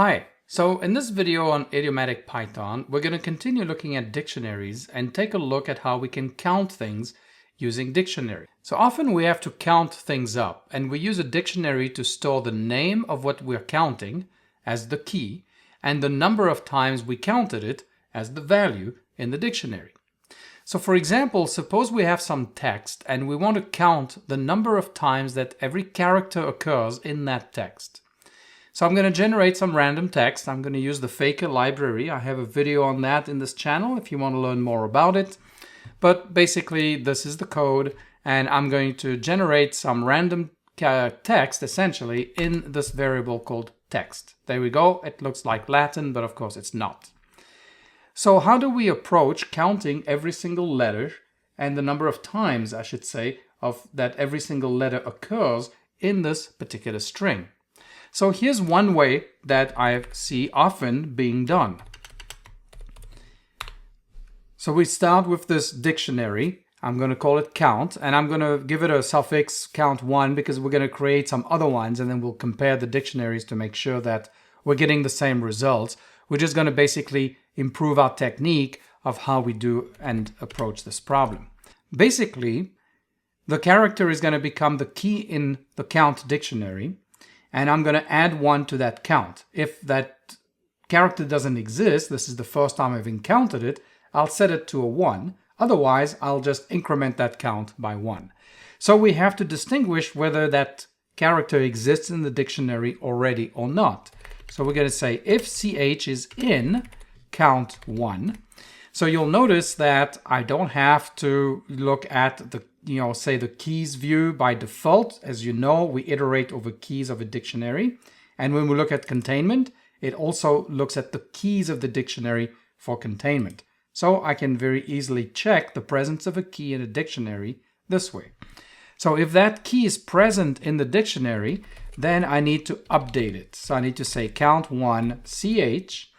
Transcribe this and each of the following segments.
Hi, so in this video on Idiomatic Python, we're going to continue looking at dictionaries and take a look at how we can count things using dictionary. So often we have to count things up, and we use a dictionary to store the name of what we're counting as the key and the number of times we counted it as the value in the dictionary. So for example, suppose we have some text and we want to count the number of times that every character occurs in that text. So I'm going to generate some random text. I'm going to use the Faker library. I have a video on that in this channel if you want to learn more about it. But basically, this is the code, and I'm going to generate some random text, essentially, in this variable called text. There we go. It looks like Latin, but of course it's not. So how do we approach counting every single letter and the number of times, I should say, of that every single letter occurs in this particular string? So here's one way that I see often being done. So we start with this dictionary. I'm going to call it count, and I'm going to give it a suffix count1 because we're going to create some other ones, and then we'll compare the dictionaries to make sure that we're getting the same results. We're just going to basically improve our technique of how we do and approach this problem. Basically, the character is going to become the key in the count dictionary, and I'm going to add 1 to that count. If that character doesn't exist, this is the first time I've encountered it, I'll set it to a 1. Otherwise, I'll just increment that count by 1. So we have to distinguish whether that character exists in the dictionary already or not. So we're going to say if ch is in count1. So you'll notice that I don't have to look at the say the keys view by default. As you know, we iterate over keys of a dictionary. And when we look at containment, it also looks at the keys of the dictionary for containment. So I can very easily check the presence of a key in a dictionary this way. So if that key is present in the dictionary, then I need to update it. So I need to say count1 ch,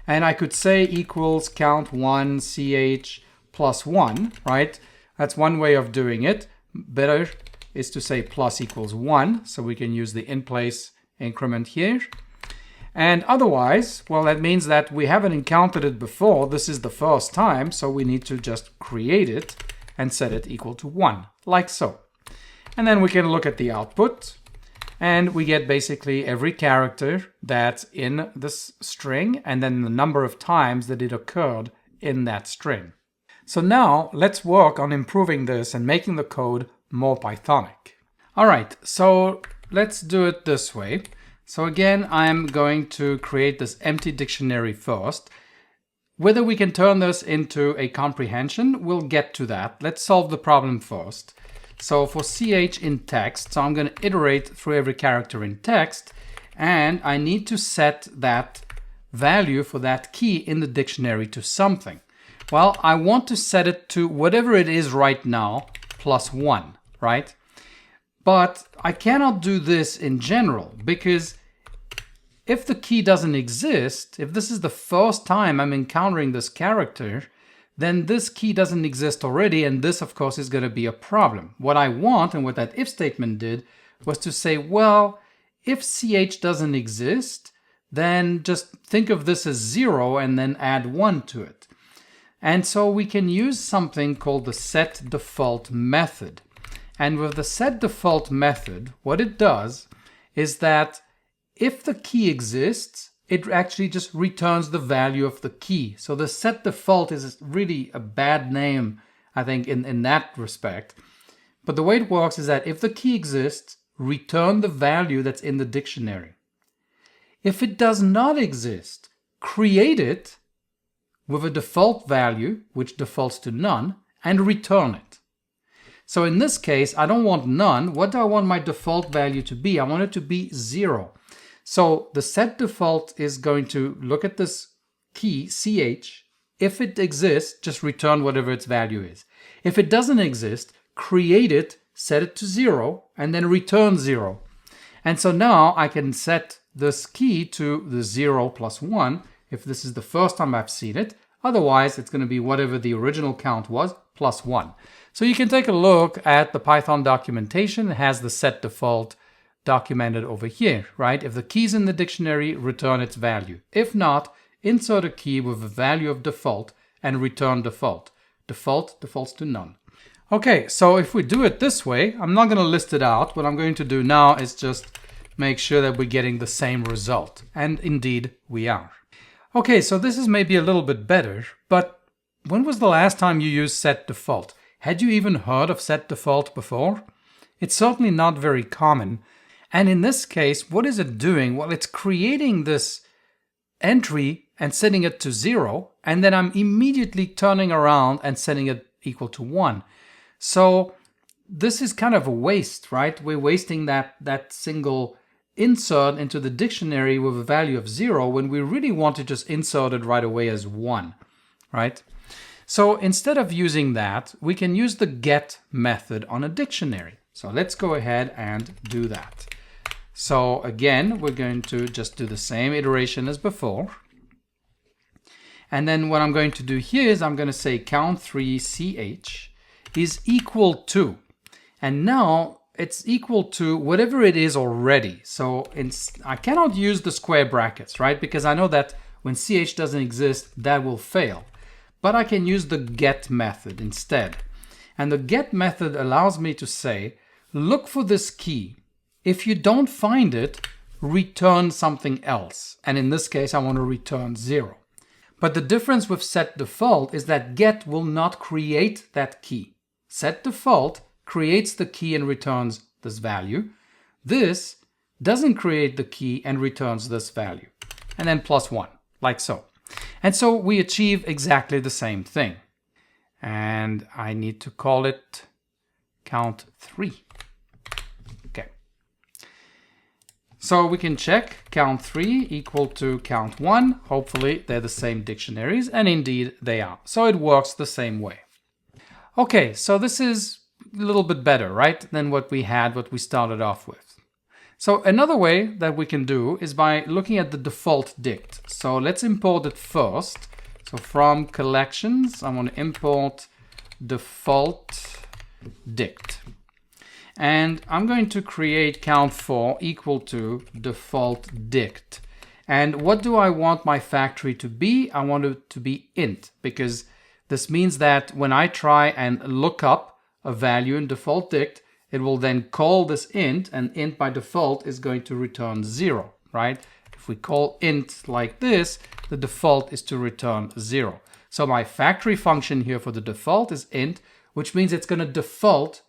and I could say equals count1 ch plus 1, right? That's one way of doing it. Better is to say plus equals 1, so we can use the in-place increment here. And otherwise, well, that means that we haven't encountered it before. This is the first time, so we need to just create it and set it equal to 1, like so. And then we can look at the output, and we get basically every character that's in this string and then the number of times that it occurred in that string. So now let's work on improving this and making the code more Pythonic. All right, so let's do it this way. So again, I'm going to create this empty dictionary first. Whether we can turn this into a comprehension, we'll get to that. Let's solve the problem first. So for ch in text, so I'm going to iterate through every character in text, and I need to set that value for that key in the dictionary to something. Well, I want to set it to whatever it is right now, plus 1, right? But I cannot do this in general, because if the key doesn't exist, if this is the first time I'm encountering this character, then this key doesn't exist already, and this, of course, is going to be a problem. What I want, and what that if statement did, was to say, well, if ch doesn't exist, then just think of this as 0 and then add 1 to it. And so we can use something called the setdefault method. And with the setdefault method, what it does is that if the key exists, it actually just returns the value of the key. So the setdefault is really a bad name, I think, in that respect. But the way it works is that if the key exists, return the value that's in the dictionary. If it does not exist, create it with a default value, which defaults to none, and return it. So in this case, I don't want none. What do I want my default value to be? I want it to be 0. So the setdefault is going to look at this key, ch. If it exists, just return whatever its value is. If it doesn't exist, create it, set it to 0, and then return 0. And so now I can set this key to the 0 plus 1 if this is the first time I've seen it. Otherwise, it's going to be whatever the original count was, plus 1. So you can take a look at the Python documentation. It has the setdefault documented over here, right? If the key's in the dictionary, return its value. If not, insert a key with a value of default and return default. Default defaults to none. Okay, so if we do it this way, I'm not going to list it out. What I'm going to do now is just make sure that we're getting the same result. And indeed, we are. Okay, so this is maybe a little bit better, but when was the last time you used setDefault? Had you even heard of setDefault before? It's certainly not very common. And in this case, what is it doing? Well, it's creating this entry and setting it to 0, and then I'm immediately turning around and setting it equal to 1. So this is kind of a waste, right? We're wasting that single insert into the dictionary with a value of 0 when we really want to just insert it right away as 1, right? So instead of using that, we can use the get method on a dictionary. So let's go ahead and do that. So again, we're going to just do the same iteration as before. And then what I'm going to do here is I'm going to say count3ch is equal to. And now it's equal to whatever it is already. So I cannot use the square brackets, right? Because I know that when ch doesn't exist, that will fail. But I can use the get method instead. And the get method allows me to say, look for this key. If you don't find it, return something else. And in this case, I want to return 0. But the difference with setDefault is that get will not create that key. setDefault creates the key and returns this value. This doesn't create the key and returns this value. And then +1, like so. And so we achieve exactly the same thing. And I need to call it count3. Okay. So we can check count3 equal to count1. Hopefully they're the same dictionaries, and indeed they are. So it works the same way. Okay, so this is a little bit better, right, than what we started off with. So another way that we can do is by looking at the defaultdict. So let's import it first. So from collections, I want to import defaultdict. And I'm going to create count4 equal to defaultdict. And what do I want my factory to be? I want it to be int, because this means that when I try and look up a value in defaultdict, it will then call this int, and int by default is going to return 0, right? If we call int like this, the default is to return 0. So my factory function here for the default is int, which means it's going to default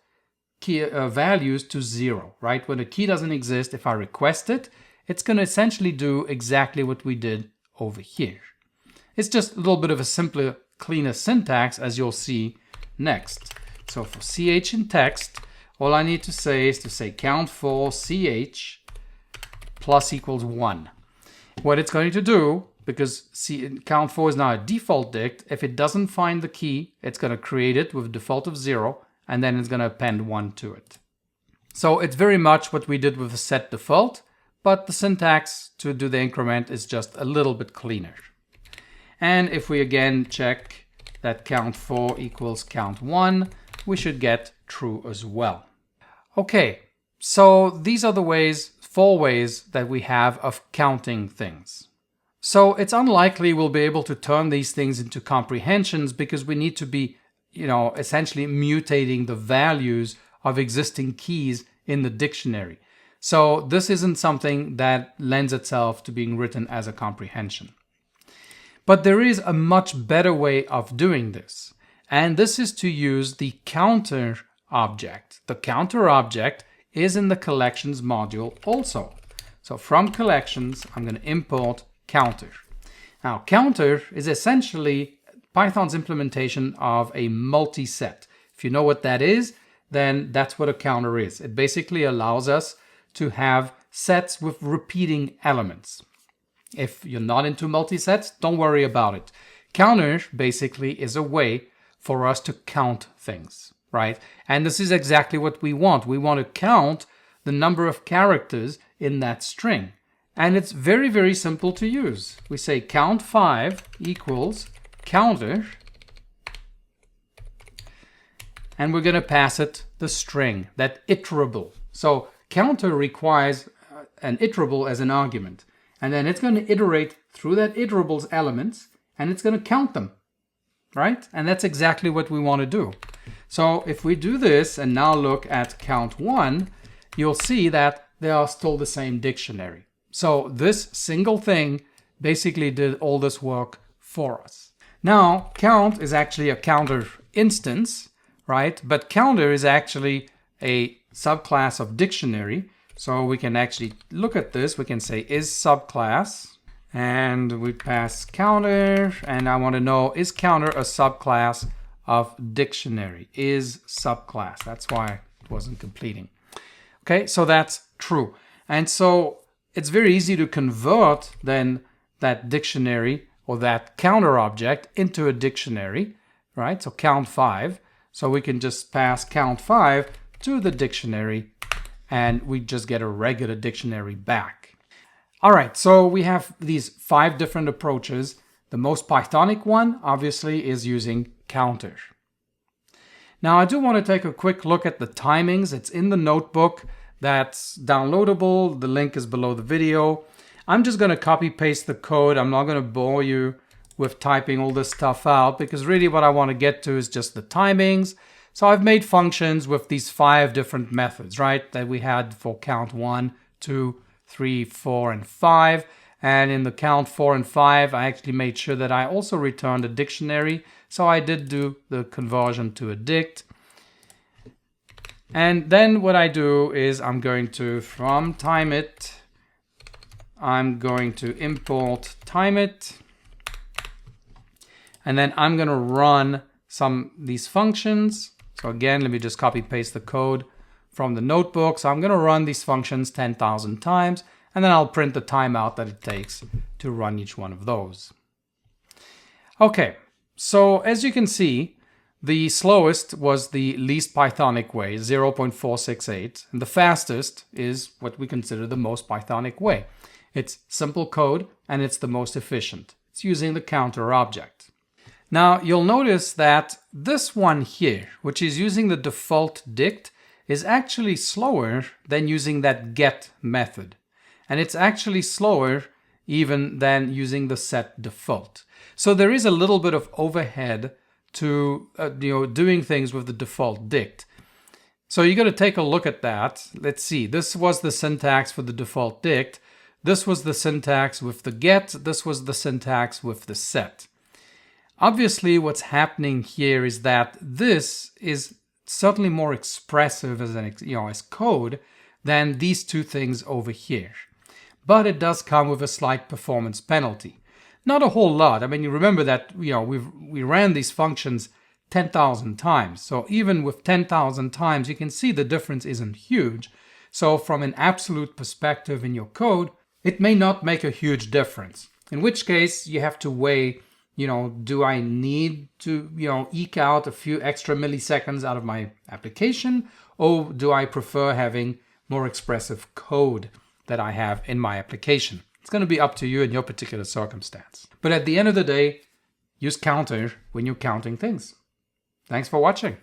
key values to 0, right? When a key doesn't exist, if I request it, it's going to essentially do exactly what we did over here. It's just a little bit of a simpler, cleaner syntax, as you'll see next. So for ch in text, all I need to say is to say count4 ch plus equals 1. What it's going to do, because count4 is now a default dict, if it doesn't find the key, it's going to create it with a default of 0, and then it's going to append 1 to it. So it's very much what we did with the setDefault, but the syntax to do the increment is just a little bit cleaner. And if we again check that count4 equals count1, we should get true as well. Okay, so these are the 4 ways that we have of counting things. So it's unlikely we'll be able to turn these things into comprehensions because we need to be, essentially mutating the values of existing keys in the dictionary. So this isn't something that lends itself to being written as a comprehension. But there is a much better way of doing this. And this is to use the counter object. The counter object is in the collections module also. So from collections, I'm going to import counter. Now, counter is essentially Python's implementation of a multi-set. If you know what that is, then that's what a counter is. It basically allows us to have sets with repeating elements. If you're not into multi-sets, don't worry about it. Counter basically is a way for us to count things, right? And this is exactly what we want. We want to count the number of characters in that string. And it's very, very simple to use. We say count5 equals counter, and we're going to pass it the string, that iterable. So counter requires an iterable as an argument. And then it's going to iterate through that iterable's elements, and it's going to count them, right? And that's exactly what we want to do. So if we do this and now look at count 1, you'll see that they are still the same dictionary. So this single thing basically did all this work for us. Now, count is actually a counter instance, right? But counter is actually a subclass of dictionary. So we can actually look at this. We can say is subclass, and we pass counter, and I want to know, is counter a subclass of dictionary? Is subclass. That's why it wasn't completing. Okay, so that's true. And so it's very easy to convert then that dictionary or that counter object into a dictionary, right? So count 5. So we can just pass count 5 to the dictionary, and we just get a regular dictionary back. All right, so we have these 5 different approaches. The most Pythonic one, obviously, is using counter. Now, I do want to take a quick look at the timings. It's in the notebook that's downloadable. The link is below the video. I'm just going to copy paste the code. I'm not going to bore you with typing all this stuff out, because really what I want to get to is just the timings. So I've made functions with these 5 different methods, right, that we had for count 1, 2, 3, 4, and 5. And in the count 4 and 5, I actually made sure that I also returned a dictionary. So I did do the conversion to a dict. And then what I do is I'm going to, from timeIt, I'm going to import timeIt. And then I'm going to run these functions. So again, let me just copy paste the code from the notebook. So I'm going to run these functions 10,000 times, and then I'll print the timeout that it takes to run each one of those. Okay, so as you can see, the slowest was the least Pythonic way, 0.468, and the fastest is what we consider the most Pythonic way. It's simple code, and it's the most efficient. It's using the counter object. Now, you'll notice that this one here, which is using the defaultdict, is actually slower than using that get method. And it's actually slower even than using the setdefault. So there is a little bit of overhead to doing things with the defaultdict. So you got to take a look at that. Let's see. This was the syntax for the defaultdict. This was the syntax with the get. This was the syntax with the set. Obviously, what's happening here is that this is certainly more expressive as code than these 2 things over here. But it does come with a slight performance penalty. Not a whole lot. I mean, you remember that we ran these functions 10,000 times. So even with 10,000 times, you can see the difference isn't huge. So from an absolute perspective in your code, it may not make a huge difference. In which case, you have to weigh, do I need to, eke out a few extra milliseconds out of my application, or do I prefer having more expressive code that I have in my application? It's going to be up to you in your particular circumstance. But at the end of the day, use counter when you're counting things. Thanks for watching.